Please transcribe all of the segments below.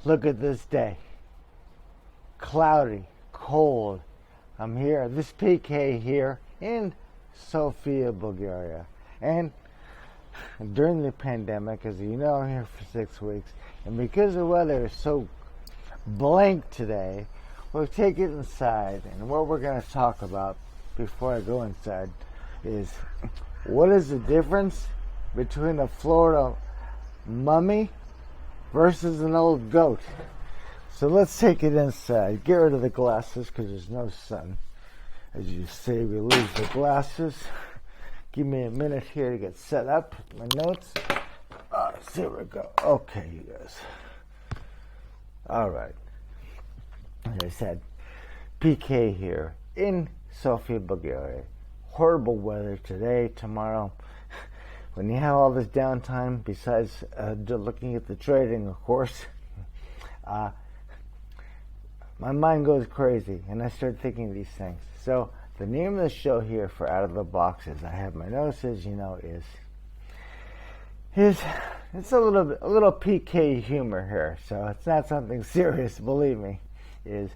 Look at this day. Cloudy, cold. I'm here, this PK here in Sofia, Bulgaria. And during the pandemic, as you know, I'm here for 6 weeks. And because the weather is so blank today, we'll take it inside. And what we're going to talk about before I go inside is what is the difference between a Florida mummy versus an old goat. So let's take it inside. Get rid of the glasses because there's no sun. As you see, we lose the glasses. Give me a minute here to get set up. My notes. Here we go. Okay, you guys. All right. As I said, PK here in Sofia, Bulgaria. Horrible weather today, tomorrow. When you have all this downtime, besides looking at the trading, of course, my mind goes crazy, and I start thinking these things. So the name of the show here for Out of the Box, as I have my notes, is it's a little PK humor here. So it's not something serious, believe me. Is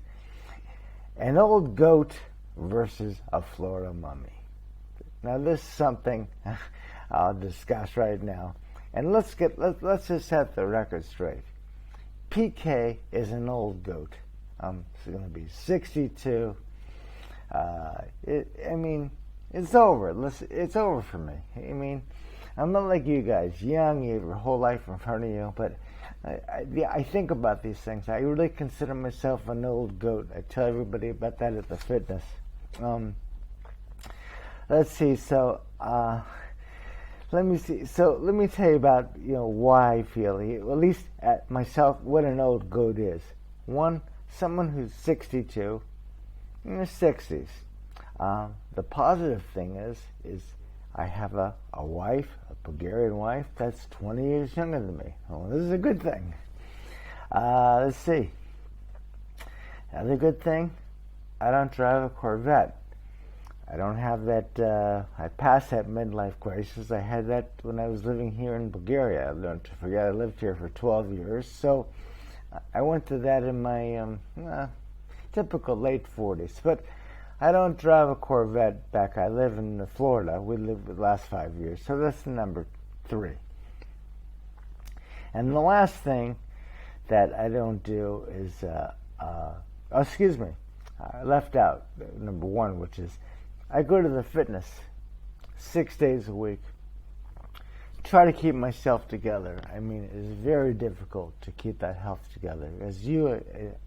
an old goat versus a Florida mummy. Now this is something I'll discuss right now, and let's just set the record straight. PK is an old goat. It's going to be 62. It's over. It's over for me. I mean, I'm not like you guys, young. You have your whole life in front of you, but I think about these things. I really consider myself an old goat. I tell everybody about that at the fitness. Let's see. So let me see. So let me tell you about why I feel, at least at myself, what an old goat is. One, someone who's 62 in their 60s. The positive thing is I have a wife, a Bulgarian wife, that's 20 years younger than me. Well, this is a good thing. Let's see. Another good thing, I don't drive a Corvette. I don't have that, I passed that midlife crisis. I had that when I was living here in Bulgaria. Don't forget, I lived here for 12 years. So I went through that in my typical late 40s. But I don't drive a Corvette back. I live in Florida. We lived the last 5 years. So that's number 3. And the last thing that I don't do is, I left out number 1, which is I go to the fitness 6 days a week. Try to keep myself together. I mean, it is very difficult to keep that health together.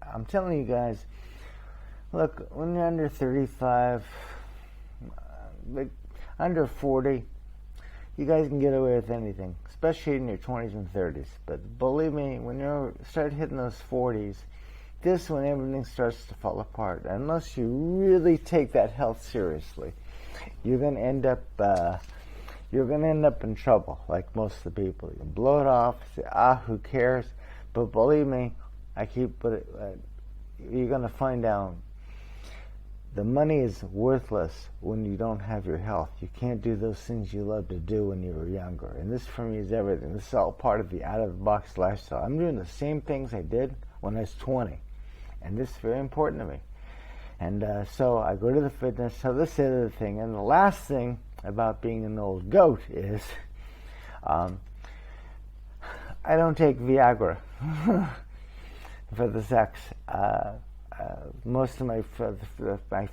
I'm telling you guys, look, when you're under 35, under 40, you guys can get away with anything, especially in your 20s and 30s. But believe me, when you start hitting those 40s, this is when everything starts to fall apart. Unless you really take that health seriously, you're going to end up in trouble, like most of the people. You blow it off, say, who cares? But believe me, you're going to find out the money is worthless when you don't have your health. You can't do those things you love to do when you were younger. And this for me is everything. This is all part of the out-of-the-box lifestyle. I'm doing the same things I did when I was 20. And this is very important to me. And so I go to the fitness. So this is the other thing. And the last thing about being an old goat is I don't take Viagra for the sex. Most of my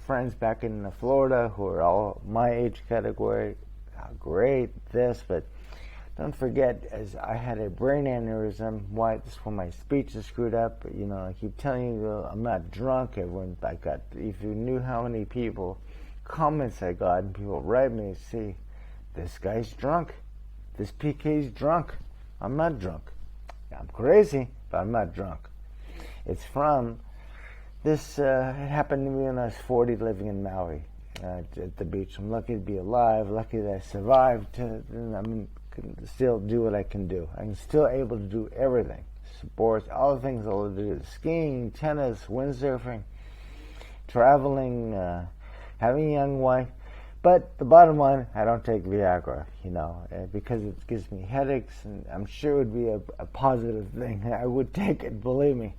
friends back in Florida who are all my age category, great, but don't forget, as I had a brain aneurysm. This is when my speech is screwed up. I keep telling you, I'm not drunk. If you knew how many comments I got, and people write me and say, this guy's drunk. This PK's drunk. I'm not drunk. I'm crazy, but I'm not drunk. It's from this. It happened to me when I was 40, living in Maui at the beach. I'm lucky to be alive. Lucky that I survived. Can still do what I can do. I'm still able to do everything. Sports, all the things I love to do. Skiing, tennis, windsurfing, traveling, having a young wife. But the bottom line, I don't take Viagra, because it gives me headaches, and I'm sure it would be a positive thing. I would take it, believe me.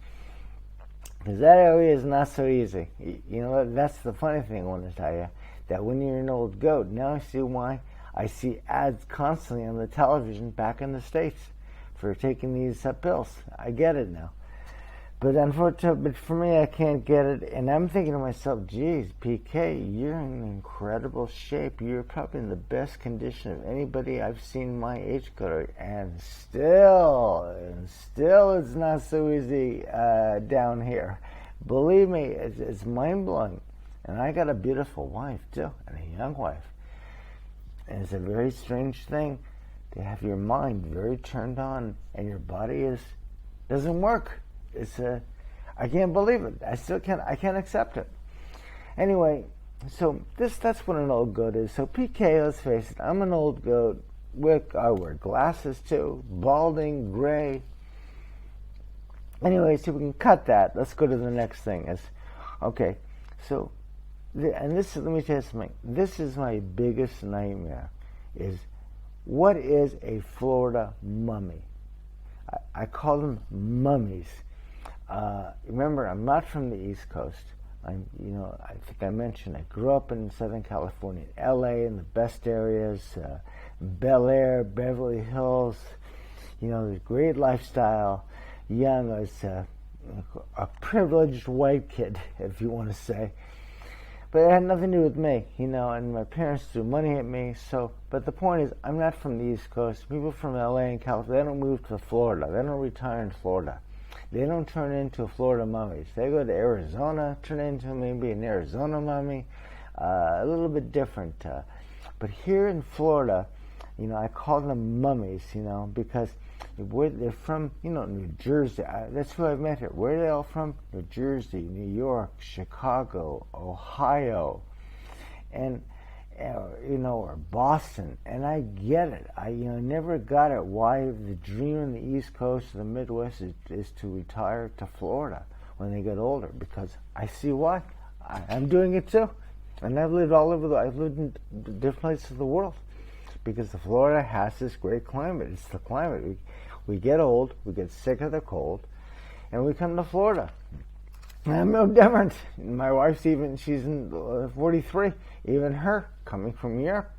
Because that area is not so easy. That's the funny thing I want to tell you, that when you're an old goat, now I see why I see ads constantly on the television back in the States for taking these pills. I get it now. But unfortunately, for me, I can't get it. And I'm thinking to myself, geez, PK, you're in incredible shape. You're probably in the best condition of anybody I've seen my age group. And still, it's not so easy down here. Believe me, it's mind-blowing. And I got a beautiful wife, too, and a young wife. And it's a very strange thing to have your mind very turned on and your body doesn't work. I can't believe it. I can't accept it. Anyway, so that's what an old goat is. So PK, let's face it, I'm an old goat. I wear glasses too, balding, gray. Anyway, so we can cut that. Let's go to the next thing. Okay, so, let me tell you something. This is my biggest nightmare, is what is a Florida mummy? I call them mummies. Remember, I'm not from the East Coast. I think I mentioned I grew up in Southern California, LA, in the best areas, Bel Air, Beverly Hills. The great lifestyle. Young, I was a privileged white kid, if you want to say. But it had nothing to do with me, and my parents threw money at me. But the point is, I'm not from the East Coast. People from LA and California, they don't move to Florida. They don't retire in Florida. They don't turn into Florida mummies. They go to Arizona, turn into maybe an Arizona mummy, a little bit different. But here in Florida, I call them mummies, because they're from, New Jersey. That's who I've met here. Where are they all from? New Jersey, New York, Chicago, Ohio, and or Boston. And I get it. I never got it why the dream in the East Coast or the Midwest is to retire to Florida when they get older, because I see why. I'm doing it too. And I've lived all over I've lived in different places of the world, because Florida has this great climate. It's the climate. We get old, we get sick of the cold, and we come to Florida. I'm no different. My wife's she's in 43. Even her, coming from Europe,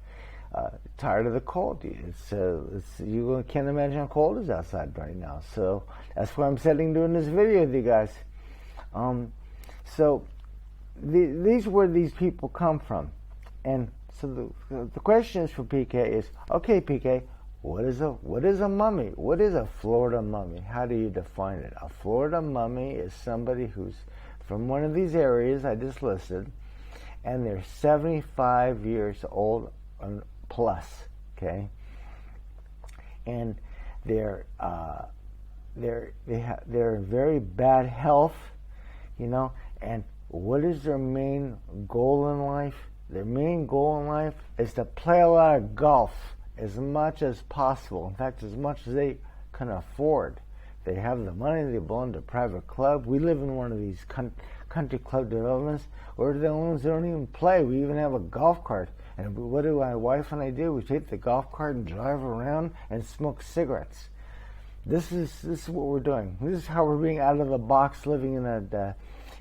tired of the cold. You can't imagine how cold it is outside right now. So that's why I'm doing this video with you guys. These where these people come from, and so the question is for PK is, okay, PK, what is a mummy? What is a Florida mummy? How do you define it? A Florida mummy is somebody who's from one of these areas I just listed, and they're 75 years old plus, okay, and they're in very bad health, and what is their main goal in life? Their main goal in life is to play a lot of golf as much as possible. In fact, as much as they can afford. They have the money, they belong to a private club. We live in one of these country club developments where the owners don't even play. We even have a golf cart. And what do my wife and I do? We take the golf cart and drive around and smoke cigarettes. This is what we're doing. This is how we're being out of the box, living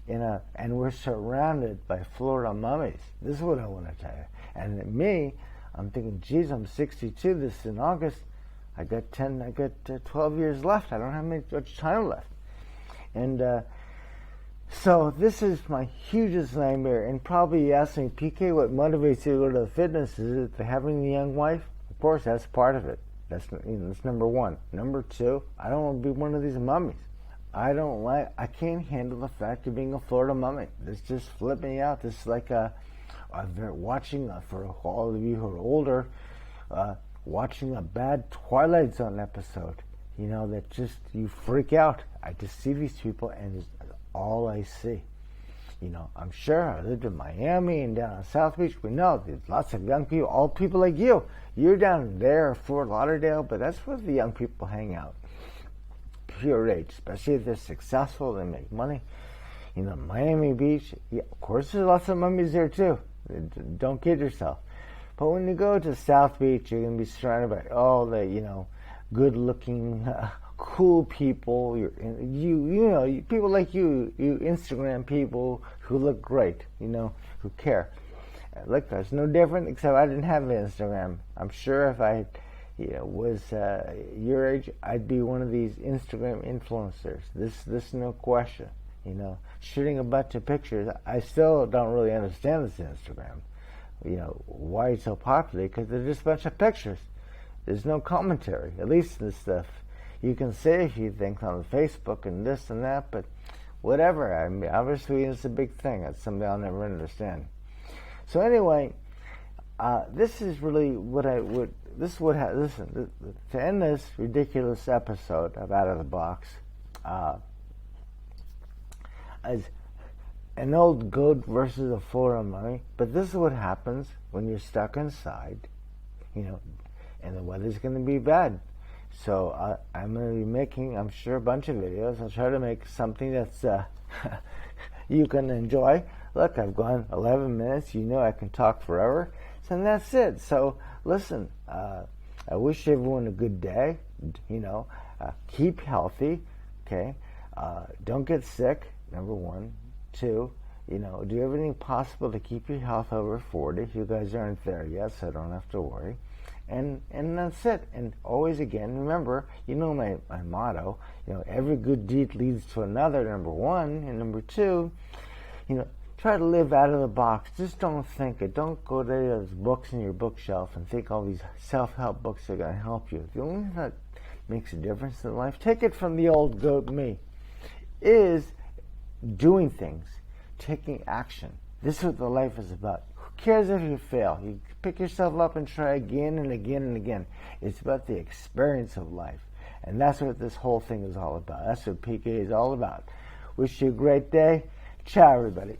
and we're surrounded by Florida mummies. This is what I want to tell you. And me, I'm thinking, geez, I'm 62. This is in August. I got 12 years left. I don't have much time left. And so this is my hugest nightmare. And probably you ask me, PK, what motivates you to go to the fitness? Is it having a young wife? Of course, that's part of it. That's number one. Number two, I don't want to be one of these mummies. I can't handle the fact of being a Florida mummy. This just flipped me out. This is like watching, for all of you who are older, watching a bad Twilight Zone episode, that just, you freak out. I just see these people and it's all I see. I'm sure I lived in Miami and down on South Beach. We know there's lots of young people, all people like you. You're down there, Fort Lauderdale, but that's where the young people hang out. Pure age, especially if they're successful, they make money. Miami Beach, yeah, of course there's lots of mummies there too. Don't kid yourself. But when you go to South Beach, you're going to be surrounded by all the, good-looking, cool people. People like you Instagram people who look great, who care. Look, that's no different, except I didn't have Instagram. I'm sure if I was your age, I'd be one of these Instagram influencers. This no question. Shooting a bunch of pictures. I still don't really understand this Instagram. Why it's so popular? Because they're just a bunch of pictures. There's no commentary. At least this stuff. You can say a few things on Facebook and this and that, but whatever. I mean, obviously it's a big thing. It's something I'll never understand. So anyway, this is really what I would. This would have. Listen, to end this ridiculous episode of Out of the Box, as an old goat versus a full mummy. But this is what happens when you're stuck inside, and the weather's going to be bad. So I'm going to be making, I'm sure, a bunch of videos. I'll try to make something that's you can enjoy. Look, I've gone 11 minutes. I can talk forever. So that's it. So listen, I wish everyone a good day. Keep healthy. Okay. Don't get sick. Number one. Two, do everything possible to keep your health over 40. You guys aren't there yet, so don't have to worry. And that's it. And always again, remember, my motto, every good deed leads to another, number one. And number two, try to live out of the box. Just don't think it. Don't go to those books in your bookshelf and think all these self-help books are going to help you. The only thing that makes a difference in life, take it from the old goat me, is doing things, taking action. This is what the life is about. Who cares if you fail? You pick yourself up and try again and again and again. It's about the experience of life. And that's what this whole thing is all about. That's what PK is all about. Wish you a great day. Ciao, everybody.